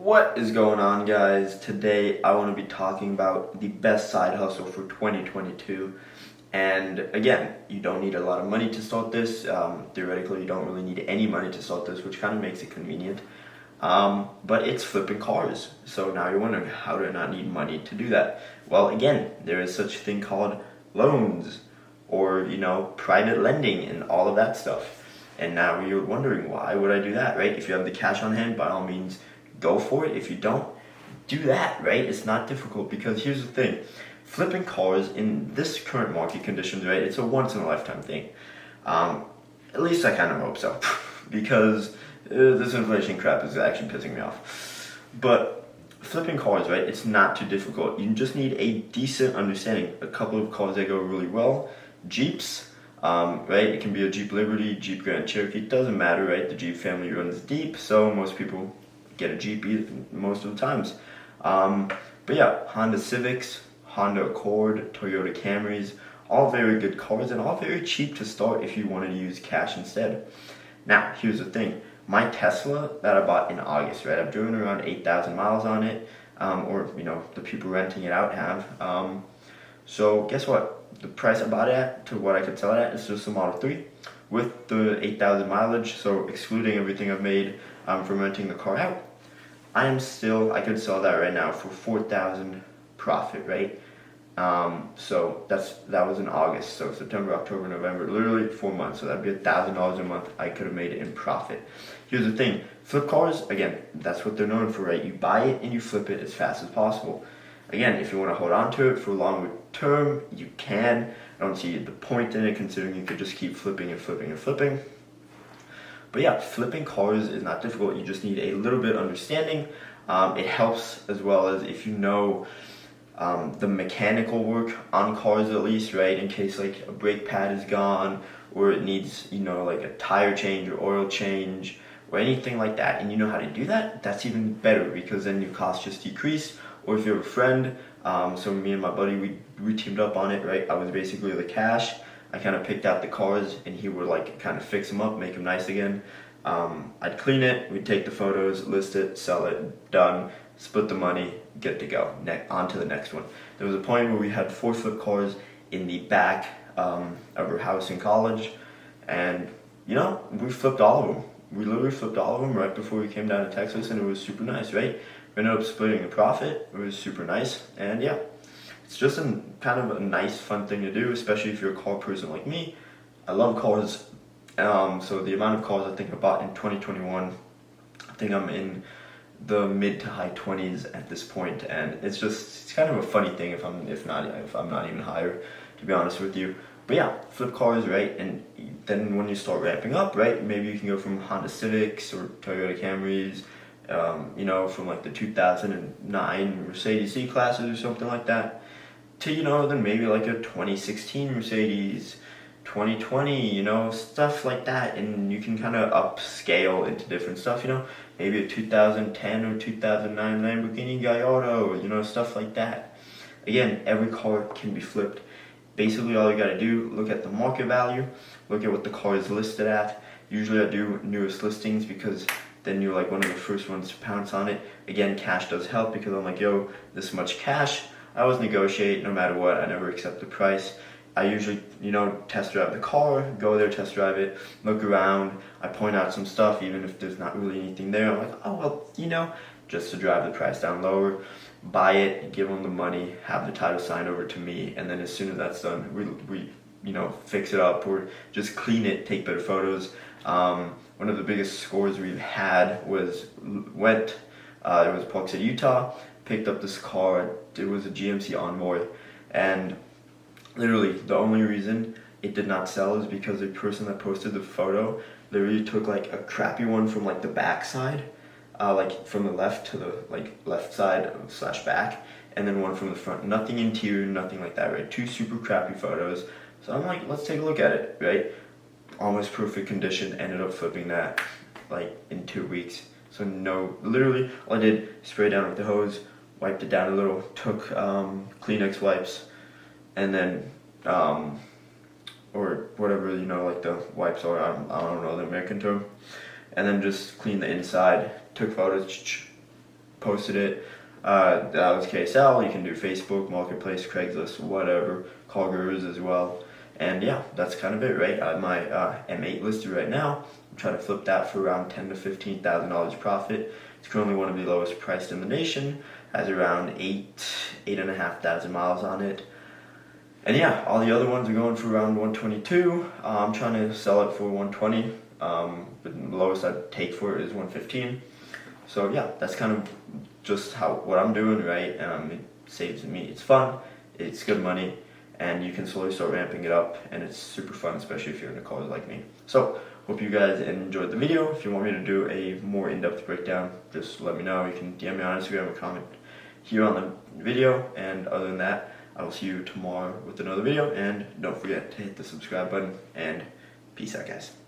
What is going on, guys? Today I want to be talking about the best side hustle for 2022. And again, you don't need a lot of money to start this. Theoretically, you don't really need any money to start this, which kind of makes it convenient. But it's flipping cars. So now you're wondering, how do I not need money to do that? Well, again, there is such a thing called loans or, private lending and all of that stuff. And now you're wondering, why would I do that, right? If you have the cash on hand, by all means, go for it. If you don't, do that, right? It's not difficult, because here's the thing. Flipping cars in this current market conditions, right? It's a once in a lifetime thing. At least I kind of hope so, because this inflation crap is actually pissing me off. But flipping cars, right? It's not too difficult. You just need a decent understanding. A couple of cars that go really well. Jeeps, right? It can be a Jeep Liberty, Jeep Grand Cherokee. It doesn't matter, right? The Jeep family runs deep, so most people get a Jeep most of the times. But yeah, Honda Civics, Honda Accord, Toyota Camrys, all very good cars and all very cheap to start if you wanted to use cash instead. Now, here's the thing. My Tesla that I bought in August, right? I've driven around 8,000 miles on it, or, the people renting it out have. So guess what? The price I bought it at to what I could sell it at is just a Model 3 with the 8,000 mileage, so excluding everything I've made from renting the car out. I could sell that right now for 4,000 profit, right? So that was in August, so September, October, November, literally 4 months, so that'd be $1,000 a month I could have made it in profit. Here's the thing, flip cars, again, that's what they're known for, right? You buy it and you flip it as fast as possible. Again, if you want to hold on to it for a longer term, you can. I don't see the point in it, considering you could just keep flipping and flipping and flipping. But yeah, flipping cars is not difficult. You just need a little bit of understanding. It helps as well as if you know the mechanical work on cars, at least, right? In case like a brake pad is gone, or it needs, like a tire change or oil change or anything like that, and you know how to do that, that's even better, because then your costs just decrease. Or if you have a friend, so me and my buddy, we teamed up on it, right? I was basically the cash. I kind of picked out the cars, and he would kind of fix them up, make them nice again. I'd clean it, we'd take the photos, list it, sell it, done, split the money, good to go. On to the next one. There was a point where we had 4 flip cars in the back of our house in college, and we flipped all of them. We literally flipped all of them right before we came down to Texas, and it was super nice, right? We ended up splitting the profit. It was super nice, and yeah. It's just kind of a nice, fun thing to do, especially if you're a car person like me. I love cars. So the amount of cars I think I bought in 2021, I think I'm in the mid to high 20s at this point, and it's kind of a funny thing if I'm not even higher, to be honest with you. But yeah, flip cars, right? And then when you start ramping up, right, maybe you can go from Honda Civics or Toyota Camrys, from like the 2009 Mercedes C-classes or something like that, to, then maybe like a 2016 Mercedes, 2020, stuff like that. And you can kind of upscale into different stuff, maybe a 2010 or 2009 Lamborghini Gallardo, stuff like that. Again, every car can be flipped. Basically, all you got to do, look at the market value, look at what the car is listed at. Usually I do newest listings, because then you're like one of the first ones to pounce on it. Again, cash does help, because I'm like, yo, this much cash. I always negotiate no matter what. I never accept the price. I usually, test drive the car, go there, test drive it, look around. I point out some stuff, even if there's not really anything there. I'm like, oh, well, just to drive the price down lower. Buy it, give them the money, have the title signed over to me, and then as soon as that's done, we fix it up or just clean it, take better photos. One of the biggest scores we've had was it was Park City, Utah. Picked up this car. It was a GMC Envoy, and literally the only reason it did not sell is because the person that posted the photo literally took like a crappy one from like the back side, like from the left to the left side / back, and then one from the front. Nothing interior, nothing like that, right? 2 super crappy photos. So I'm like, let's take a look at it, right? Almost perfect condition. Ended up flipping that in 2 weeks. So literally all I did, spray down with the hose, wiped it down a little, took Kleenex wipes, and then or whatever the wipes are, I don't know the American term, and then just cleaned the inside, took photos, posted it. That was KSL. You can do Facebook, Marketplace, Craigslist, whatever. Call Gurus as well. And yeah, that's kind of it, right? I have my M8 listed right now. I'm trying to flip that for around $10,000 to $15,000 profit. It's currently one of the lowest priced in the nation. Has around 8,500 miles on it. And yeah, all the other ones are going for around 122. I'm trying to sell it for 120. The lowest I'd take for it is 115. So yeah, that's kind of just what I'm doing, right? It saves me. It's fun. It's good money. And you can slowly start ramping it up, and it's super fun, especially if you're in a college like me. So, hope you guys enjoyed the video. If you want me to do a more in-depth breakdown, just let me know. You can DM me on Instagram or comment here on the video. And other than that, I will see you tomorrow with another video. And don't forget to hit the subscribe button, and peace out, guys.